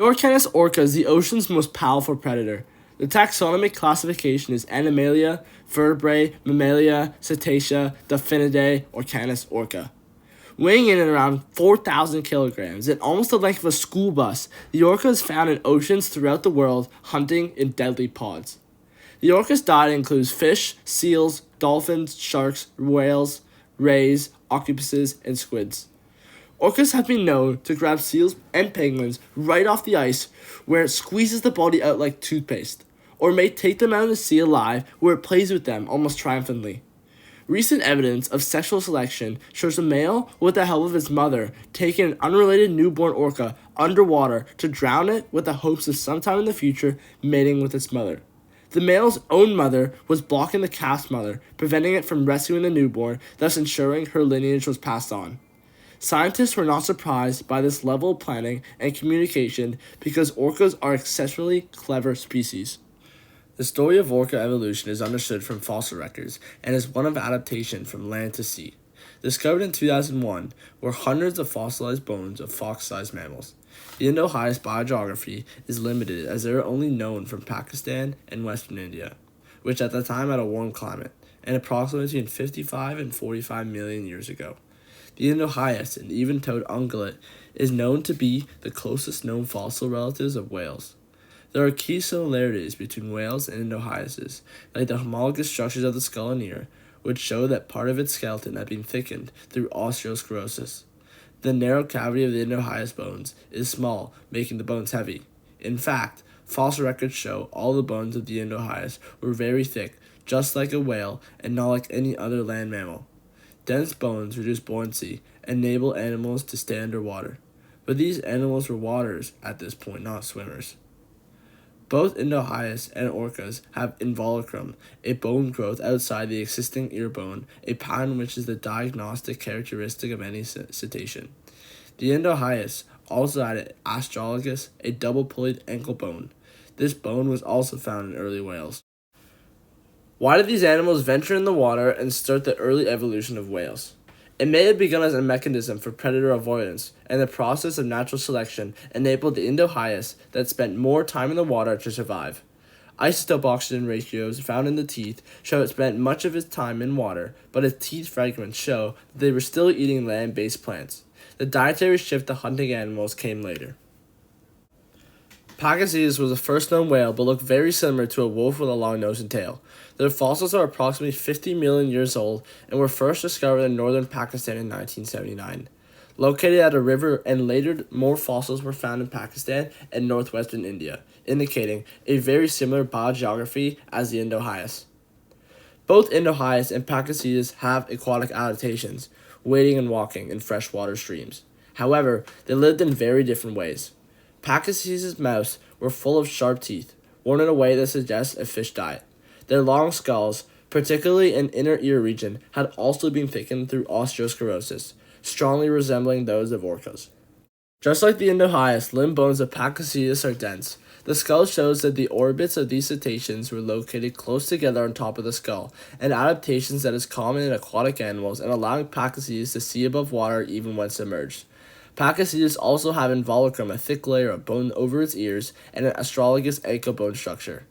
Orcanis orca is the ocean's most powerful predator. The taxonomic classification is Animalia, Vertebrate, Mammalia, Cetacea, Delphinidae, or Canis orca. Weighing in at around 4,000 kilograms and almost the length of a school bus, the orca is found in oceans throughout the world, hunting in deadly pods. The orca's diet includes fish, seals, dolphins, sharks, whales, rays, octopuses, and squids. Orcas have been known to grab seals and penguins right off the ice, where it squeezes the body out like toothpaste, or may take them out of the sea alive, where it plays with them almost triumphantly. Recent evidence of sexual selection shows a male, with the help of his mother, taking an unrelated newborn orca underwater to drown it with the hopes of sometime in the future mating with its mother. The male's own mother was blocking the calf's mother, preventing it from rescuing the newborn, thus ensuring her lineage was passed on. Scientists were not surprised by this level of planning and communication because orcas are exceptionally clever species. The story of orca evolution is understood from fossil records and is one of adaptation from land to sea. Discovered in 2001 were hundreds of fossilized bones of fox-sized mammals. The Indo-Hyas biogeography is limited as they are only known from Pakistan and Western India, which at the time had a warm climate, and approximately between 55 and 45 million years ago. The Indo-Hyas, an even-toed ungulate, is known to be the closest known fossil relatives of whales. There are key similarities between whales and Indo-Hyases, like the homologous structures of the skull and ear, which show that part of its skeleton had been thickened through osteosclerosis. The narrow cavity of the Indo-Hyas bones is small, making the bones heavy. In fact, fossil records show all the bones of the Indo-Hyas were very thick, just like a whale and not like any other land mammal. Dense bones reduce buoyancy and enable animals to stay underwater, but these animals were waters at this point, not swimmers. Both Indo-Hyas and orcas have involucrum, a bone growth outside the existing ear bone, a pattern which is the diagnostic characteristic of any cetacean. The Indo-Hyas also had an astragalus, a double-pulleyed ankle bone. This bone was also found in early whales. Why did these animals venture in the water and start the early evolution of whales? It may have begun as a mechanism for predator avoidance, and the process of natural selection enabled the Indo-Hyas that spent more time in the water to survive. Isotope oxygen ratios found in the teeth show it spent much of its time in water, but its teeth fragments show that they were still eating land-based plants. The dietary shift to hunting animals came later. Pachycetus was the first known whale but looked very similar to a wolf with a long nose and tail. Their fossils are approximately 50 million years old and were first discovered in northern Pakistan in 1979. Located at a river, and later more fossils were found in Pakistan and northwestern India, indicating a very similar biogeography as the Indo-Hyas. Both Indo-Hyas and Pachycetus have aquatic adaptations, wading and walking in freshwater streams. However, they lived in very different ways. Pachycetus' mouths were full of sharp teeth, worn in a way that suggests a fish diet. Their long skulls, particularly in inner ear region, had also been thickened through osteosclerosis, strongly resembling those of orcas. Just like the Indo-Hyas, limb bones of Pachycetus are dense. The skull shows that the orbits of these cetaceans were located close together on top of the skull, an adaptation that is common in aquatic animals and allowing Pachycetus to see above water even when submerged. Pachycetus also have involucrum, a thick layer of bone over its ears, and an astragalus ankle bone structure.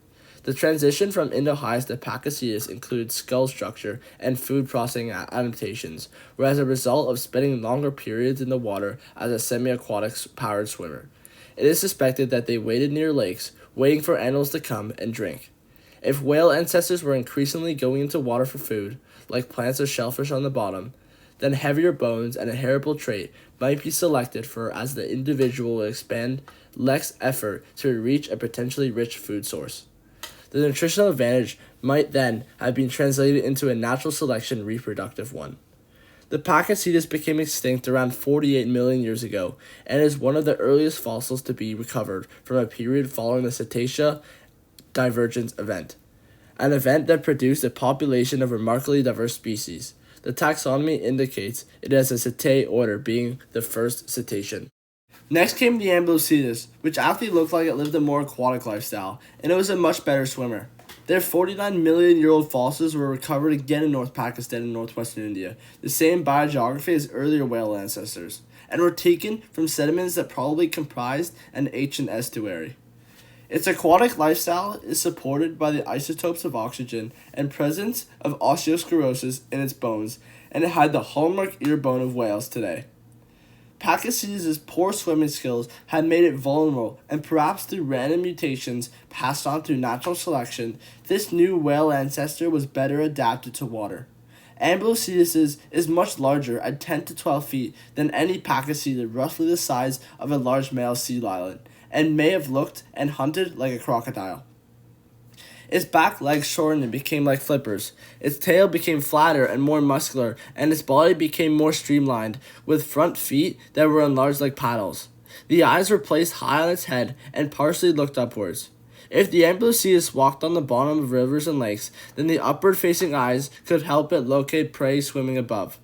The transition from Indo-Hyas to Pachycetus included skull structure and food processing adaptations, were as a result of spending longer periods in the water as a semi-aquatic powered swimmer. It is suspected that they waded near lakes, waiting for animals to come and drink. If whale ancestors were increasingly going into water for food, like plants or shellfish on the bottom, then heavier bones and a heritable trait might be selected for as the individual will expend less effort to reach a potentially rich food source. The nutritional advantage might then have been translated into a natural selection reproductive one. The Pachycetus became extinct around 48 million years ago and is one of the earliest fossils to be recovered from a period following the Cetacea divergence event, an event that produced a population of remarkably diverse species. The taxonomy indicates it as a Cetae order, being the first cetacean. Next came the Amblyocetus, which actually looked like it lived a more aquatic lifestyle, and it was a much better swimmer. Their 49 million year old fossils were recovered again in North Pakistan and northwestern India, the same biogeography as earlier whale ancestors. and were taken from sediments that probably comprised an ancient estuary. Its aquatic lifestyle is supported by the isotopes of oxygen and presence of osteosclerosis in its bones, and it had the hallmark ear bone of whales today. Pachycetus' poor swimming skills had made it vulnerable, and perhaps through random mutations passed on through natural selection, this new whale ancestor was better adapted to water. Amblyocetus is much larger at 10 to 12 feet than any pachycetid, roughly the size of a large male sea lion, and may have looked and hunted like a crocodile. Its back legs shortened and became like flippers. Its tail became flatter and more muscular, and its body became more streamlined, with front feet that were enlarged like paddles. The eyes were placed high on its head and partially looked upwards. If the Amblyocetus walked on the bottom of rivers and lakes, then the upward-facing eyes could help it locate prey swimming above.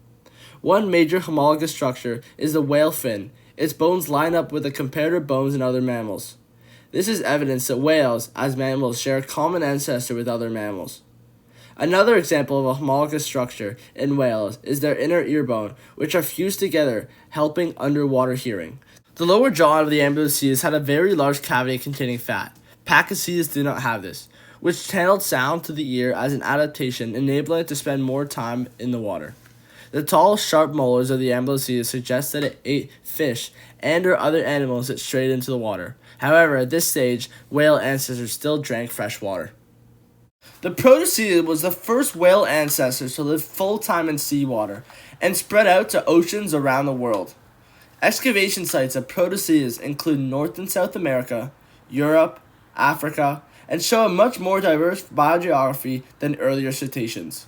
One major homologous structure is the whale fin. Its bones line up with the comparative bones in other mammals. This is evidence that whales, as mammals, share a common ancestor with other mammals. Another example of a homologous structure in whales is their inner ear bone, which are fused together, helping underwater hearing. The lower jaw of the Amblyocetus had a very large cavity containing fat. Pachycetus do not have this, which channeled sound to the ear as an adaptation, enabling it to spend more time in the water. The tall, sharp molars of the Amblyocetus suggest that it ate fish and or other animals that strayed into the water. However, at this stage, whale ancestors still drank fresh water. The Protocetus was the first whale ancestor to live full-time in seawater and spread out to oceans around the world. Excavation sites of Protocetus include North and South America, Europe, Africa, and show a much more diverse biogeography than earlier cetaceans.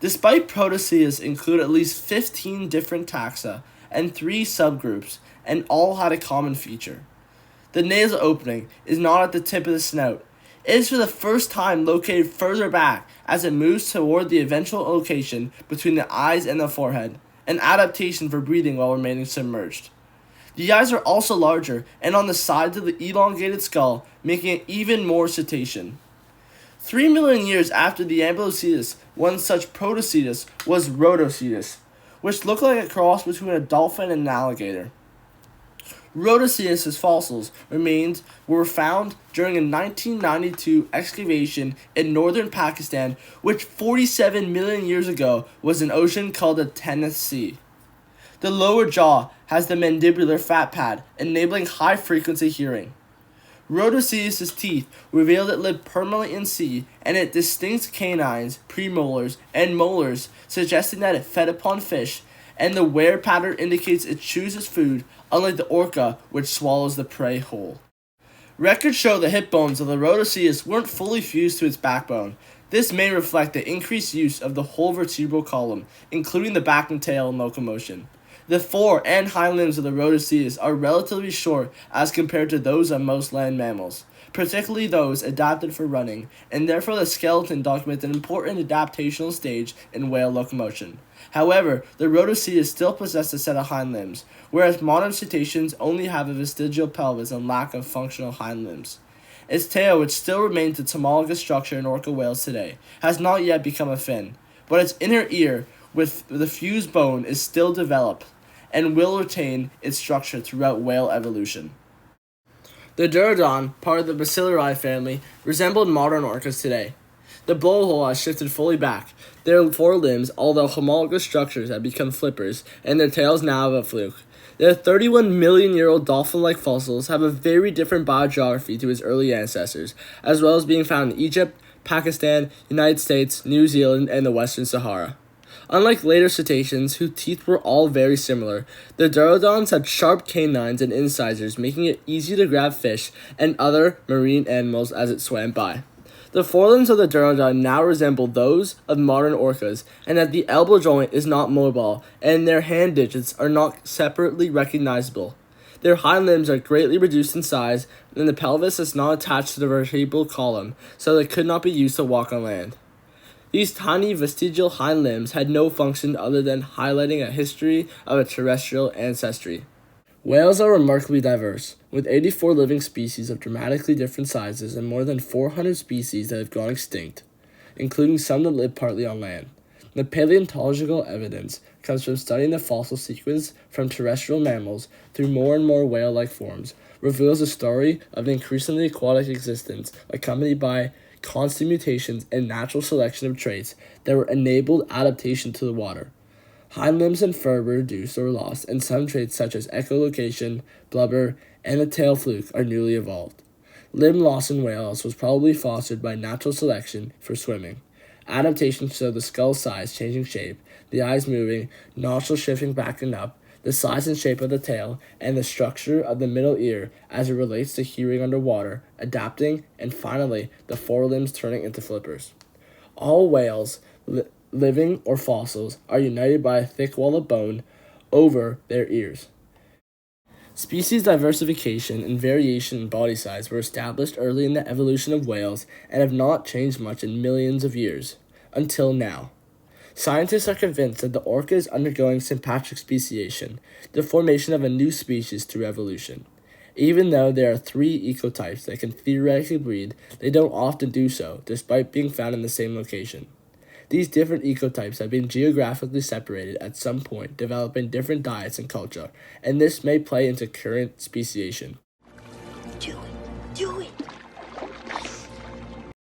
Despite Protocetus include at least 15 different taxa and 3 subgroups, and all had a common feature. The nasal opening is not at the tip of the snout. It is for the first time located further back as it moves toward the eventual location between the eyes and the forehead, an adaptation for breathing while remaining submerged. The eyes are also larger and on the sides of the elongated skull, making it even more cetacean. 3 million years after the Amblyocetus, one such Protocetus was Rhodocetus, which looked like a cross between a dolphin and an alligator. Rhodocetus' fossils remains were found during a 1992 excavation in northern Pakistan, which 47 million years ago was an ocean called the Tennessee Sea. The lower jaw has the mandibular fat pad, enabling high-frequency hearing. Rhodocetus' teeth revealed it lived permanently in sea, and it distinct canines, premolars, and molars, suggesting that it fed upon fish, and the wear pattern indicates it chews its food, unlike the orca, which swallows the prey whole. Records show the hip bones of the Rhodocetus weren't fully fused to its backbone. This may reflect the increased use of the whole vertebral column, including the back and tail and locomotion. The fore and hind limbs of the Rhodocetus are relatively short as compared to those of most land mammals, particularly those adapted for running, and therefore the skeleton documents an important adaptational stage in whale locomotion. However, the Rhodocetus still possessed a set of hind limbs, whereas modern cetaceans only have a vestigial pelvis and lack of functional hind limbs. Its tail, which still remains its homologous structure in orca whales today, has not yet become a fin, but its inner ear with the fused bone is still developed, and will retain its structure throughout whale evolution. The Durodon, part of the Bacillari family, resembled modern orcas today. The blowhole has shifted fully back. Their forelimbs, although homologous structures, have become flippers, and their tails now have a fluke. Their 31-million-year-old dolphin-like fossils have a very different biogeography to its early ancestors, as well as being found in Egypt, Pakistan, United States, New Zealand, and the Western Sahara. Unlike later cetaceans, whose teeth were all very similar, the Durodons had sharp canines and incisors, making it easy to grab fish and other marine animals as it swam by. The forelimbs of the Durodon now resemble those of modern orcas, and that the elbow joint is not mobile, and their hand digits are not separately recognizable. Their hind limbs are greatly reduced in size, and the pelvis is not attached to the vertebral column, so they could not be used to walk on land. These tiny vestigial hind limbs had no function other than highlighting a history of a terrestrial ancestry. Whales are remarkably diverse, with 84 living species of dramatically different sizes and more than 400 species that have gone extinct, including some that live partly on land. The paleontological evidence comes from studying the fossil sequence from terrestrial mammals through more and more whale-like forms, reveals a story of an increasingly aquatic existence accompanied by constant mutations and natural selection of traits that were enabled adaptation to the water. Hind limbs and fur were reduced or lost, and some traits such as echolocation, blubber, and the tail fluke are newly evolved. Limb loss in whales was probably fostered by natural selection for swimming. Adaptation showed the skull size changing shape, the eyes moving, nostrils shifting back and up, the size and shape of the tail, and the structure of the middle ear as it relates to hearing underwater, adapting, and finally, the forelimbs turning into flippers. All whales, living or fossils, are united by a thick wall of bone over their ears. Species diversification and variation in body size were established early in the evolution of whales and have not changed much in millions of years, until now. Scientists are convinced that the orca is undergoing sympatric speciation, the formation of a new species through evolution. Even though there are 3 ecotypes that can theoretically breed, they don't often do so, despite being found in the same location. These different ecotypes have been geographically separated at some point, developing different diets and culture, and this may play into current speciation. Kill it.